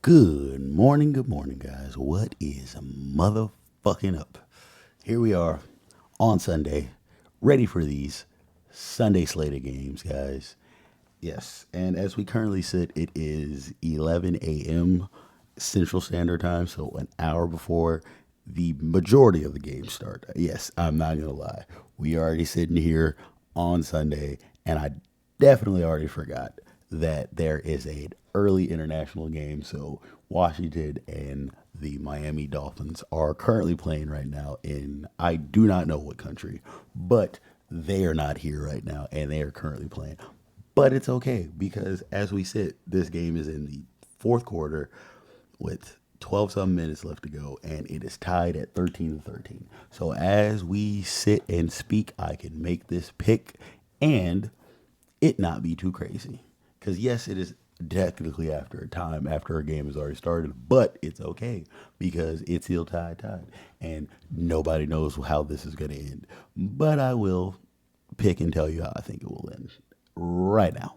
Good morning, guys. What is motherfucking up? Here we are on Sunday, ready for these Sunday slated games, guys. Yes, and as we currently sit, it is 11 a.m. Central Standard Time, so an hour before the majority of the games start. Yes, I'm not gonna lie. We are already sitting here on Sunday, and I definitely already forgot that there is an early international game. So Washington and the Miami Dolphins are currently playing right now in I do not know what country, but they are not here right now, and they are currently playing. But it's okay because as we sit, this game is in the fourth quarter with 12 some minutes left to go, and it is tied at 13-13. So as we sit and speak, I can make this pick and it not be too crazy. Because yes, it is technically after a time after a game has already started, but it's okay because it's still tied, and nobody knows how this is going to end. But I will pick and tell you how I think it will end right now.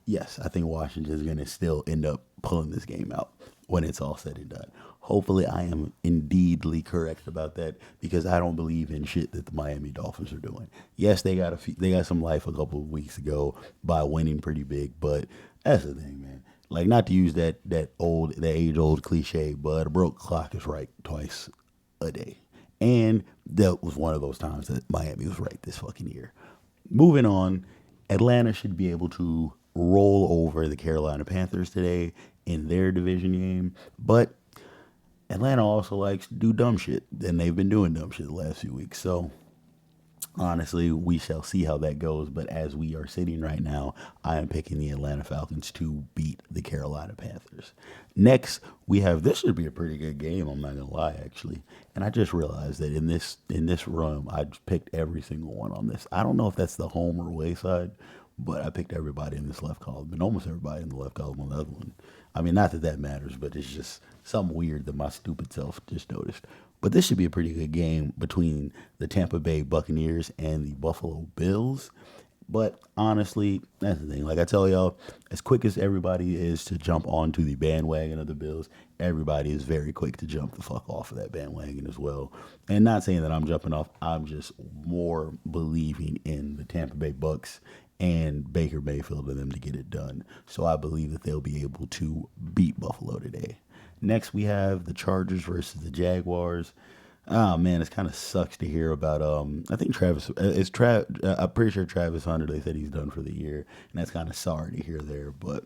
Yes, I think Washington is going to still end up pulling this game out when it's all said and done. Hopefully, I am indeedly correct about that because I don't believe in shit that the Miami Dolphins are doing. Yes, they got some life a couple of weeks ago by winning pretty big, but that's the thing, man. Like not to use that age old cliche, but a broke clock is right twice a day. And that was one of those times that Miami was right this fucking year. Moving on, Atlanta should be able to roll over the Carolina Panthers today in their division game, but Atlanta also likes to do dumb shit, and they've been doing dumb shit the last few weeks. So honestly, we shall see how that goes. But as we are sitting right now, I am picking the Atlanta Falcons to beat the Carolina Panthers. Next, we have this should be a pretty good game. I'm not gonna lie, actually. And I just realized that in this room, I just picked every single one on this. I don't know if that's the home or away side, but I picked everybody in this left column and almost everybody in the left column on the other one. I mean, not that that matters, but it's just something weird that my stupid self just noticed. But this should be a pretty good game between the Tampa Bay Buccaneers and the Buffalo Bills. But honestly, that's the thing. Like I tell y'all, as quick as everybody is to jump onto the bandwagon of the Bills, everybody is very quick to jump the fuck off of that bandwagon as well. And not saying that I'm jumping off, I'm just more believing in the Tampa Bay Bucks and Baker Mayfield and them to get it done. So I believe that they'll be able to beat Buffalo today. Next, we have the Chargers versus the Jaguars. Oh man, it kind of sucks to hear about. I think Travis. It's Trav. I'm pretty sure Travis Hunter. They said he's done for the year, and that's kind of sorry to hear there. But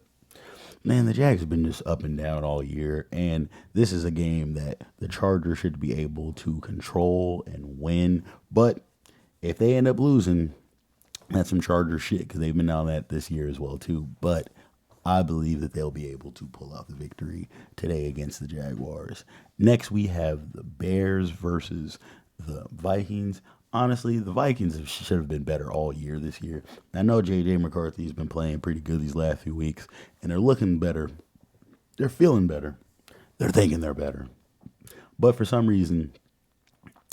man, the Jags have been just up and down all year, and this is a game that the Chargers should be able to control and win. But if they end up losing, that's some Charger shit because they've been on that this year as well too. But I believe that they'll be able to pull out the victory today against the Jaguars. Next, we have the Bears versus the Vikings. Honestly, the Vikings should have been better all year this year. I know J.J. McCarthy's been playing pretty good these last few weeks, and they're looking better. They're feeling better. They're thinking they're better. But for some reason,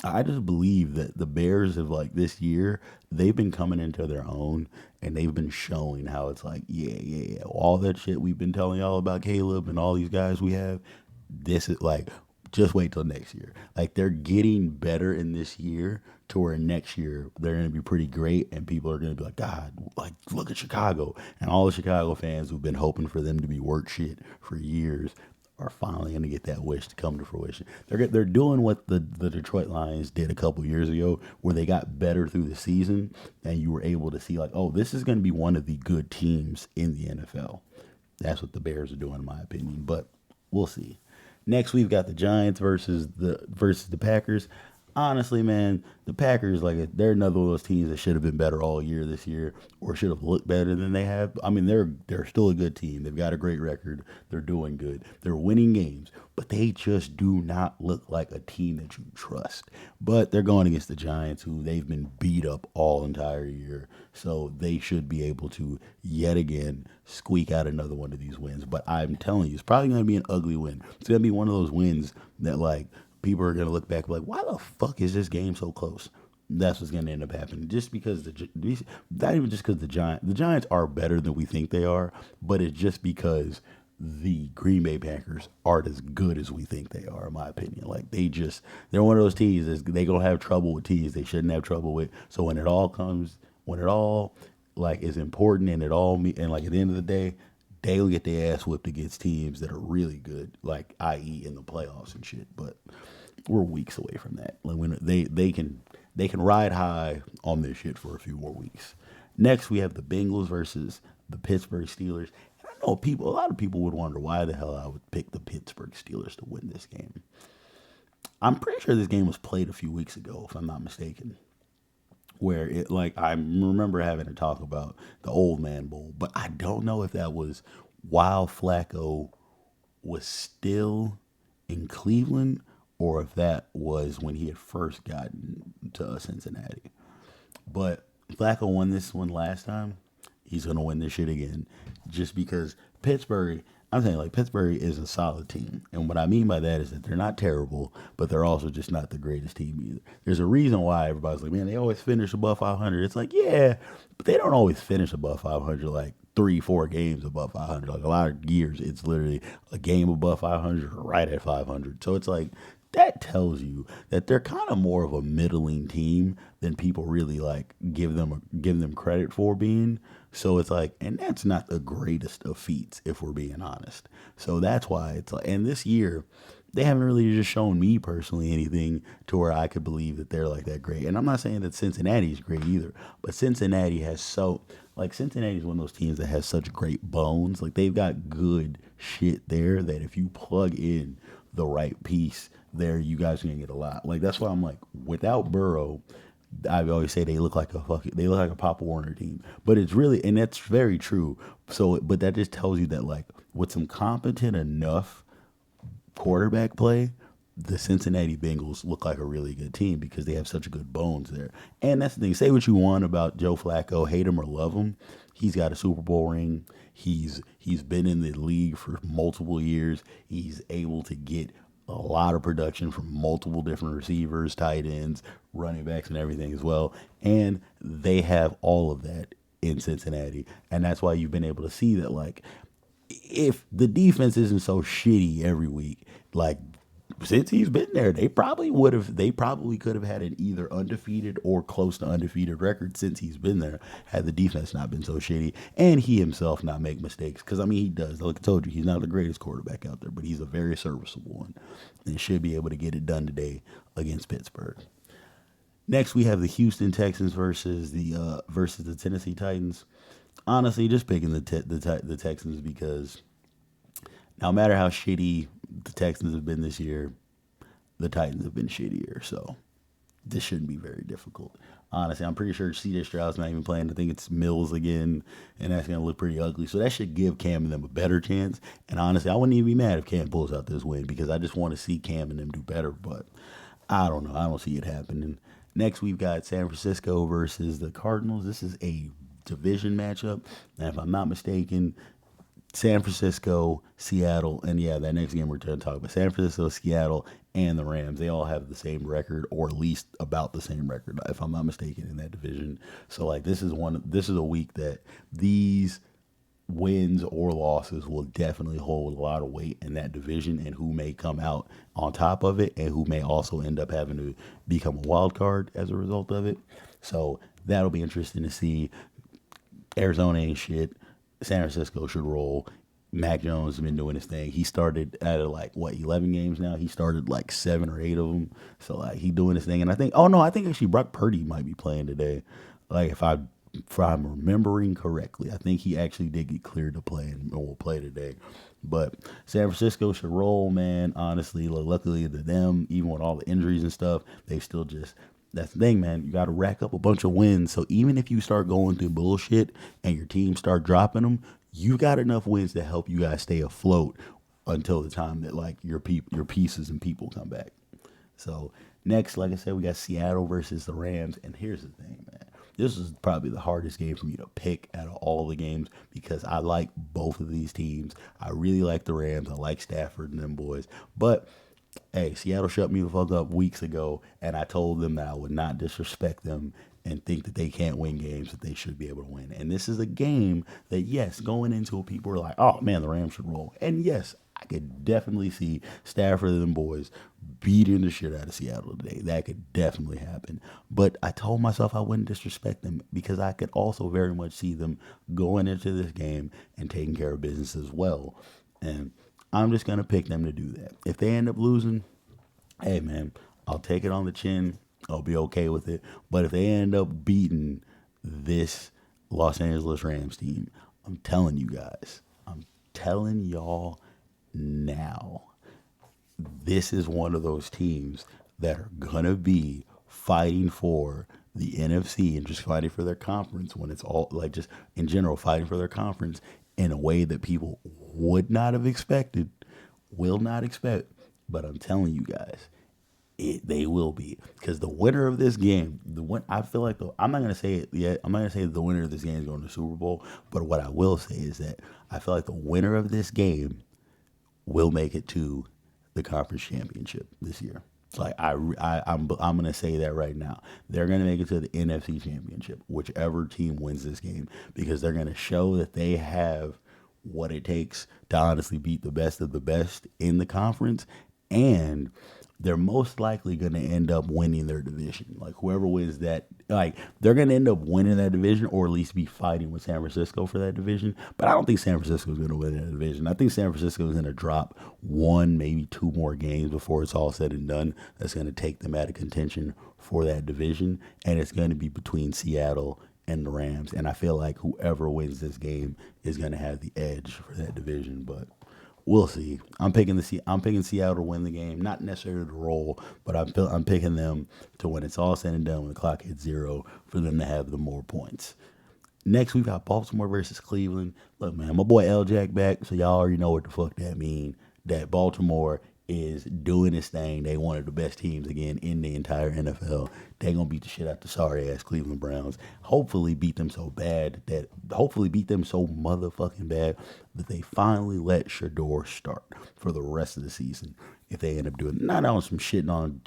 I just believe that the Bears have like this year, they've been coming into their own and they've been showing how it's like, yeah. All that shit we've been telling y'all about Caleb and all these guys we have, this is like, just wait till next year. Like they're getting better in this year to where next year they're going to be pretty great and people are going to be like, God, like look at Chicago. And all the Chicago fans who've been hoping for them to be work shit for years are finally going to get that wish to come to fruition. They're doing what the Detroit Lions did a couple years ago, where they got better through the season, and you were able to see like, oh, this is going to be one of the good teams in the NFL. That's what the Bears are doing, in my opinion. But we'll see. Next, we've got the Giants versus the Packers. Honestly, man, the Packers they're another one of those teams that should have been better all year this year, or should have looked better than they have. I mean, they're still a good team. They've got a great record. They're doing good. They're winning games, but they just do not look like a team that you trust. But they're going against the Giants, who they've been beat up all entire year, so they should be able to yet again squeak out another one of these wins. But I'm telling you, it's probably going to be an ugly win. It's going to be one of those wins that like people are going to look back like, why the fuck is this game so close? That's what's going to end up happening. Just because not even just because the Giants are better than we think they are, but it's just because the Green Bay Packers aren't as good as we think they are, in my opinion. Like they're one of those teams that they gonna have trouble with teams they shouldn't have trouble with. So when it all like is important and it all and like at the end of the day, they'll get their ass whipped against teams that are really good, like i.e. in the playoffs and shit. But we're weeks away from that. Like when they can ride high on this shit for a few more weeks. Next, we have the Bengals versus the Pittsburgh Steelers. And I know a lot of people would wonder why the hell I would pick the Pittsburgh Steelers to win this game. I'm pretty sure this game was played a few weeks ago, if I'm not mistaken. Where it like I remember having to talk about the Old Man Bowl, but I don't know if that was while Flacco was still in Cleveland or if that was when he had first gotten to Cincinnati. But Flacco won this one last time. He's gonna win this shit again, just because Pittsburgh. I'm saying like Pittsburgh is a solid team, and what I mean by that is that they're not terrible, but they're also just not the greatest team either. There's a reason why everybody's like, man, they always finish above 500. It's like, yeah, but they don't always finish above 500. Like 3, 4 games above 500. Like a lot of years, it's literally a game above 500 or right at 500. So it's like that tells you that they're kind of more of a middling team than people really like give them credit for being. So it's like, and that's not the greatest of feats if we're being honest. So that's why it's like, and this year they haven't really just shown me personally anything to where I could believe that they're like that great. And I'm not saying that Cincinnati's great either, but Cincinnati has so like Cincinnati's one of those teams that has such great bones. Like they've got good shit there that if you plug in the right piece there, you guys are gonna get a lot. Like that's why I'm like, without Burrow, I always say they look like a Pop Warner team, but it's really and that's very true. So, but that just tells you that like with some competent enough quarterback play, the Cincinnati Bengals look like a really good team because they have such good bones there. And that's the thing. Say what you want about Joe Flacco, hate him or love him, he's got a Super Bowl ring. He's been in the league for multiple years. He's able to get a lot of production from multiple different receivers, tight ends, running backs, and everything as well. And they have all of that in Cincinnati. And that's why you've been able to see that, like, if the defense isn't so shitty every week, like, since he's been there, they probably could have had an either undefeated or close to undefeated record since he's been there, had the defense not been so shitty and he himself not make mistakes. Because I mean, he does. Like I told you, he's not the greatest quarterback out there, but he's a very serviceable one and should be able to get it done today against Pittsburgh. Next, we have the Houston Texans versus the Tennessee Titans. Honestly, just picking the Texans because no matter how shitty the Texans have been this year, the Titans have been shittier. So this shouldn't be very difficult. Honestly, I'm pretty sure CJ Stroud's not even playing. I think it's Mills again, and that's going to look pretty ugly. So that should give Cam and them a better chance. And honestly, I wouldn't even be mad if Cam pulls out this win because I just want to see Cam and them do better. But I don't know. I don't see it happening. Next, we've got San Francisco versus the Cardinals. This is a division matchup. And if I'm not mistaken, San Francisco, Seattle, and yeah, that next game we're going to talk about San Francisco, Seattle, and the Rams. They all have the same record, or at least about the same record, if I'm not mistaken, in that division. So like this is a week that these wins or losses will definitely hold a lot of weight in that division, and who may come out on top of it, and who may also end up having to become a wild card as a result of it. So that'll be interesting to see. Arizona ain't shit. San Francisco should roll. Mac Jones has been doing his thing. He started out of like what 11 games now. He started like 7 or 8 of them. So like he doing his thing. And I think I think actually Brock Purdy might be playing today. Like if I'm remembering correctly, I think he actually did get cleared to play and will play today. But San Francisco should roll, man. Honestly, luckily to them, even with all the injuries and stuff, they still just. That's the thing, man. You got to rack up a bunch of wins. So even if you start going through bullshit and your team start dropping them, you got enough wins to help you guys stay afloat until the time that like your pieces and people come back. So next, like I said, we got Seattle versus the Rams. And here's the thing, man. This is probably the hardest game for me to pick out of all the games because I like both of these teams. I really like the Rams. I like Stafford and them boys. But hey, Seattle shut me the fuck up weeks ago, and I told them that I would not disrespect them and think that they can't win games that they should be able to win. And this is a game that, yes, going into it, people are like, oh man, the Rams should roll. And yes, I could definitely see Stafford and them boys beating the shit out of Seattle today. That could definitely happen. But I told myself I wouldn't disrespect them because I could also very much see them going into this game and taking care of business as well. And I'm just going to pick them to do that. If they end up losing, hey man, I'll take it on the chin. I'll be okay with it. But if they end up beating this Los Angeles Rams team, I'm telling you guys, I'm telling y'all now, this is one of those teams that are gonna be fighting for the NFC and just fighting for their conference when it's all like just in general fighting for their conference in a way that people would not have expected, will not expect. But I'm telling you guys, they will be because the winner of this game, I feel like I'm not gonna say it yet. I'm not gonna say the winner of this game is going to the Super Bowl. But what I will say is that I feel like the winner of this game will make it to the conference championship this year. It's like I'm gonna say that right now. They're gonna make it to the NFC championship, whichever team wins this game, because they're gonna show that they have what it takes to honestly beat the best of the best in the conference, and they're most likely going to end up winning their division. Like whoever wins that, like they're going to end up winning that division, or at least be fighting with San Francisco for that division. But I don't think San Francisco is going to win that division. I think San Francisco is going to drop one, maybe two more games before it's all said and done. That's going to take them out of contention for that division, and it's going to be between Seattle and the Rams. And I feel like whoever wins this game is going to have the edge for that division, but we'll see. I'm picking Seattle to win the game, not necessarily to roll, but I'm picking them to when it's all said and done, when the clock hits zero, for them to have the more points. Next, we've got Baltimore versus Cleveland. Look, man, my boy L. Jack back, so y'all already know what the fuck that mean. That Baltimore is doing this thing. They one of the best teams again in the entire NFL. They gonna beat the shit out the sorry ass Cleveland Browns. Hopefully beat them so motherfucking bad that they finally let Shador start for the rest of the season. If they end up doing not on some shitting on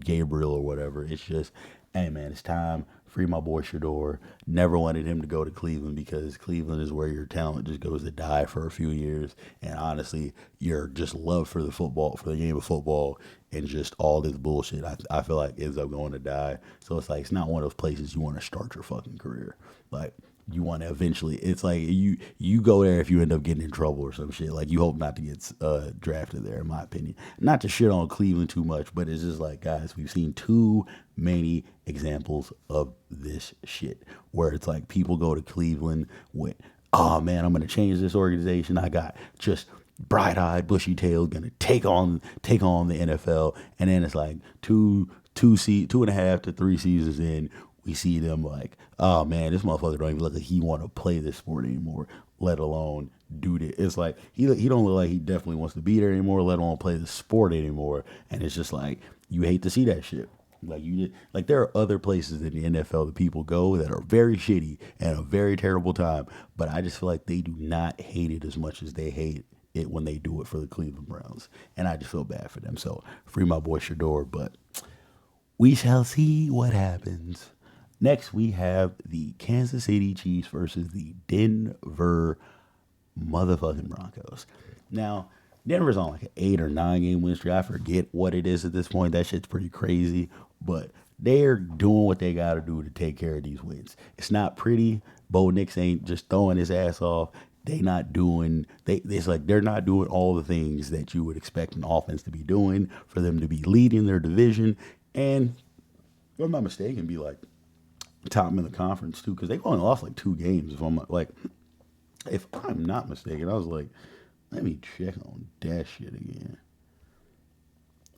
Gabriel or whatever, it's just, hey man, it's time. Free my boy Shador. Never wanted him to go to Cleveland because Cleveland is where your talent just goes to die for a few years. And honestly, your just love for the game of football and just all this bullshit, I feel like ends up going to die. So it's like, it's not one of those places you want to start your fucking career. Like, you want to eventually, it's like you go there if you end up getting in trouble or some shit. Like, you hope not to get drafted there, in my opinion. Not to shit on Cleveland too much, but it's just like, guys, we've seen too many examples of this shit where it's like people go to Cleveland with, oh man, I'm gonna change this organization. I got just bright-eyed, bushy-tailed, gonna take on the NFL, and then it's like two and a half to 3 seasons in, we see them like, oh man, this motherfucker don't even look like he want to play this sport anymore, let alone do this. It's like he don't look like he definitely wants to be there anymore, let alone play the sport anymore. And it's just like, you hate to see that shit. Like there are other places in the NFL that people go that are very shitty and a very terrible time, but I just feel like they do not hate it as much as they hate it when they do it for the Cleveland Browns, and I just feel bad for them. So free my boy Shador, but we shall see what happens. Next, we have the Kansas City Chiefs versus the Denver motherfucking Broncos. Now, Denver's on like an 8 or 9 game win streak. I forget what it is at this point. That shit's pretty crazy, but they're doing what they got to do to take care of these wins. It's not pretty. Bo Nix ain't just throwing his ass off. It's like they're not doing all the things that you would expect an offense to be doing for them to be leading their division. And if I'm not mistaken, be like top in the conference too, because they've only lost like 2 games. If I'm not mistaken, I was like, let me check on that shit again.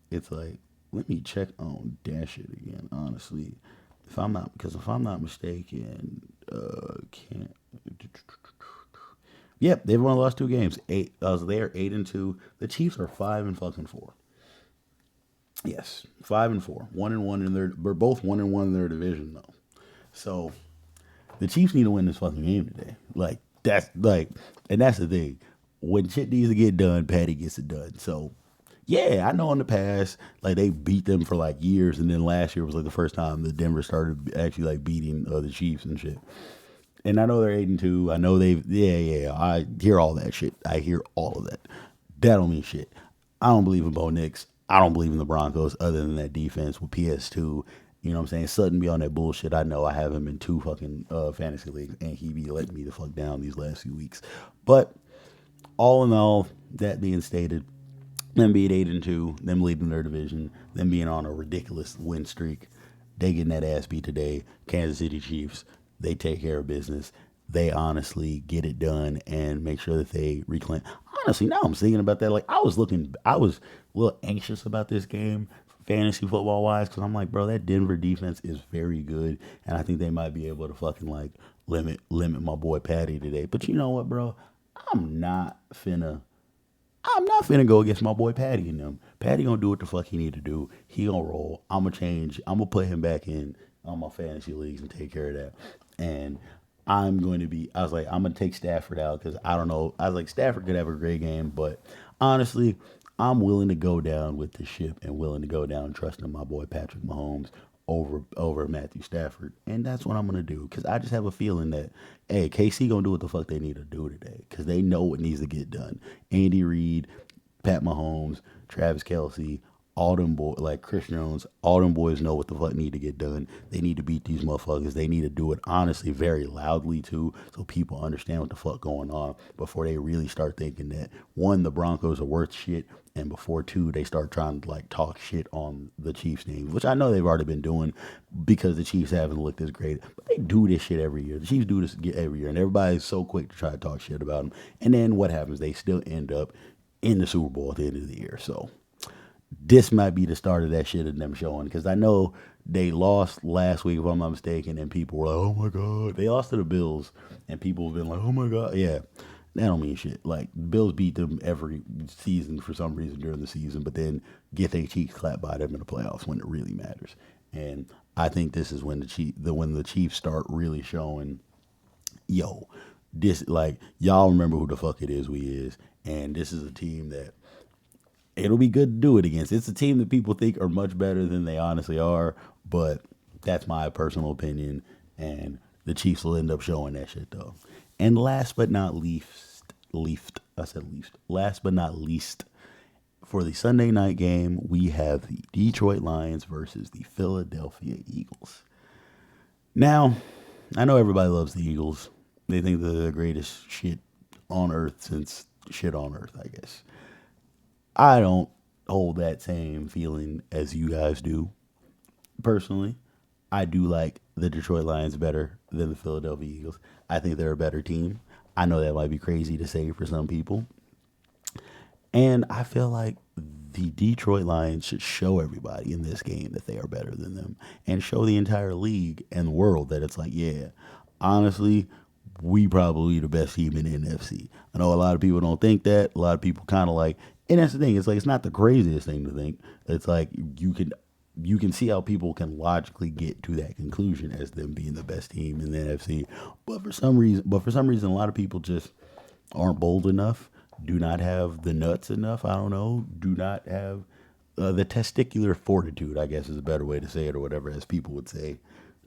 It's like, let me check on that shit again. Honestly, if I'm not mistaken, can't. Yep, they've only lost 2 games. They are 8-2. The Chiefs are 5-4. Yes, 5-4. 1-1 in their. We're both 1-1 in their division though. So the Chiefs need to win this fucking game today. And that's the thing. When shit needs to get done, Patty gets it done. So Yeah, I know in the past, like they beat them for like years, and then last year was like the first time that Denver started actually like beating the Chiefs and shit. And I know they're 8-2. I know they've yeah. I hear all that shit. I hear all of that. That don't mean shit. I don't believe in Bo Nix. I don't believe in the Broncos other than that defense with PS2. You know what I'm saying? Sutton be on that bullshit. I know I have him in two fucking fantasy leagues, and he be letting me the fuck down these last few weeks. But all in all, that being stated, them being 8-2, them leading their division, them being on a ridiculous win streak, they getting that ass beat today. Kansas City Chiefs, they take care of business. They honestly get it done and make sure that they reclaim. Honestly, now I'm thinking about that. Like I was a little anxious about this game, fantasy football wise, because I'm like, bro, that Denver defense is very good, and I think they might be able to fucking like limit my boy Patty today. But you know what, bro? I'm not finna I'm not finna go against my boy Patty and them. Patty gonna do what the fuck he need to do. He gonna roll. I'm gonna change. I'm gonna put him back in on my fantasy leagues and take care of that. And I'm going to be. I was like, I'm gonna take Stafford out because I don't know. I was like, Stafford could have a great game, but honestly, I'm willing to go down with the ship and willing to go down trusting my boy Patrick Mahomes over Matthew Stafford, and that's what I'm gonna do because I just have a feeling that hey, KC gonna do what the fuck they need to do today because they know what needs to get done. Andy Reid, Pat Mahomes, Travis Kelsey, all them boys like Chris Jones, all them boys know what the fuck need to get done. They need to beat these motherfuckers. They need to do it honestly very loudly too, so people understand what the fuck going on before they really start thinking that one, the Broncos are worth shit, and before two, they start trying to like talk shit on the Chiefs name, which I know they've already been doing because the Chiefs haven't looked as great. But they do this shit every year. The Chiefs do this every year, and everybody's so quick to try to talk shit about them. And then what happens? They still end up in the Super Bowl at the end of the year. So this might be the start of that shit of them showing because I know they lost last week if I'm not mistaken, and people were like, "Oh my god," they lost to the Bills, and people have been like, "Oh my god," yeah. That don't mean shit. Like the Bills beat them every season for some reason during the season, but then get their cheeks clapped by them in the playoffs when it really matters. And I think this is when when the Chiefs start really showing, yo, this like y'all remember who the fuck it is we is, and this is a team that it'll be good to do it against. It's a team that people think are much better than they honestly are, but that's my personal opinion. And the Chiefs will end up showing that shit though. And last but not least. Last but not least, for the Sunday night game, we have the Detroit Lions versus the Philadelphia Eagles. Now, I know everybody loves the Eagles. They think they're the greatest shit on earth since shit on earth, I guess. I don't hold that same feeling as you guys do. Personally, I do like the Detroit Lions better than the Philadelphia Eagles. I think they're a better team. I know that might be crazy to say for some people. And I feel like the Detroit Lions should show everybody in this game that they are better than them and show the entire league and the world that it's like, yeah, honestly, we probably the best team in the NFC. I know a lot of people don't think that. A lot of people kind of like, and that's the thing. It's like it's not the craziest thing to think. It's like you can see how people can logically get to that conclusion as them being the best team in the NFC. But for some reason, a lot of people just aren't bold enough, do not have the nuts enough. I don't know, do not have the testicular fortitude, I guess is a better way to say it, or whatever, as people would say,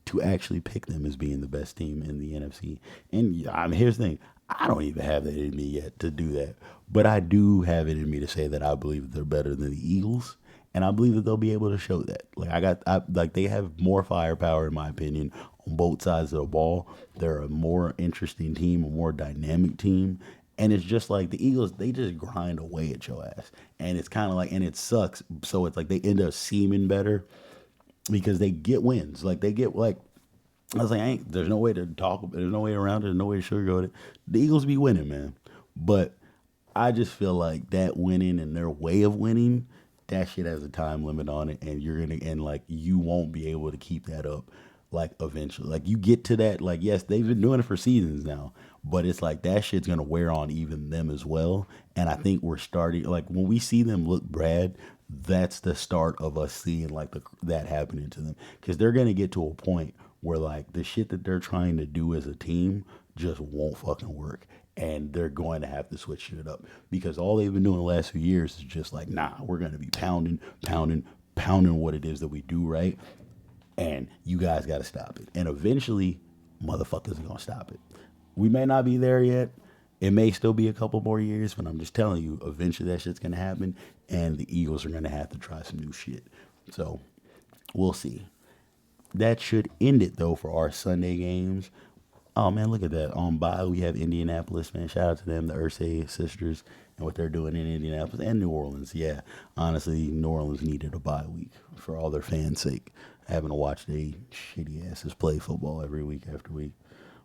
to actually pick them as being the best team in the NFC. And I mean, here's the thing. I don't even have that in me yet to do that. But I do have it in me to say that I believe that they're better than the Eagles. And I believe that they'll be able to show that. Like they have more firepower, in my opinion, on both sides of the ball. They're a more interesting team, a more dynamic team. And it's just like the Eagles, they just grind away at your ass. And it's kind of like, and it sucks. So it's like they end up seeming better because they get wins. Like they get like I was like, there's no way to talk. There's no way around it. There's no way to sugarcoat it. The Eagles be winning, man. But I just feel like that winning and their way of winning, that shit has a time limit on it, and like you won't be able to keep that up. Like eventually, like you get to that. Like yes, they've been doing it for seasons now, but it's like that shit's gonna wear on even them as well. And I think we're starting like when we see them look bad, that's the start of us seeing like that happening to them because they're gonna get to a point where like the shit that they're trying to do as a team just won't fucking work. And they're going to have to switch shit up because all they've been doing the last few years is just like, nah, we're going to be pounding, pounding, pounding what it is that we do right. And you guys got to stop it. And eventually, motherfuckers are going to stop it. We may not be there yet. It may still be a couple more years, but I'm just telling you, eventually that shit's going to happen. And the Eagles are going to have to try some new shit. So we'll see. That should end it, though, for our Sunday games. Oh man, look at that. On bye, we have Indianapolis, man. Shout out to them, the Ursay sisters, and what they're doing in Indianapolis and New Orleans. Yeah, honestly, New Orleans needed a bye week for all their fans' sake. Having to watch they shitty asses play football every week after week.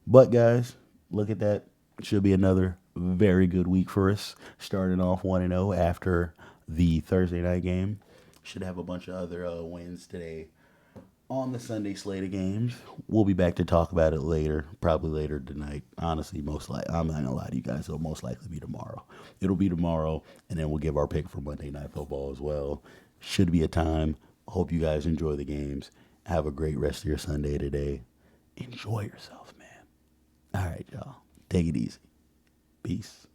But guys, look at that. Should be another very good week for us. Starting off 1-0 after the Thursday night game. Should have a bunch of other wins today on the Sunday slate of games. We'll be back to talk about it later, probably later tonight. Honestly, most likely, I'm not gonna lie to you guys, it'll most likely be tomorrow. It'll be tomorrow, and then we'll give our pick for Monday Night Football as well. Should be a time. Hope you guys enjoy the games. Have a great rest of your Sunday today. Enjoy yourself, man. All right, y'all. Take it easy. Peace.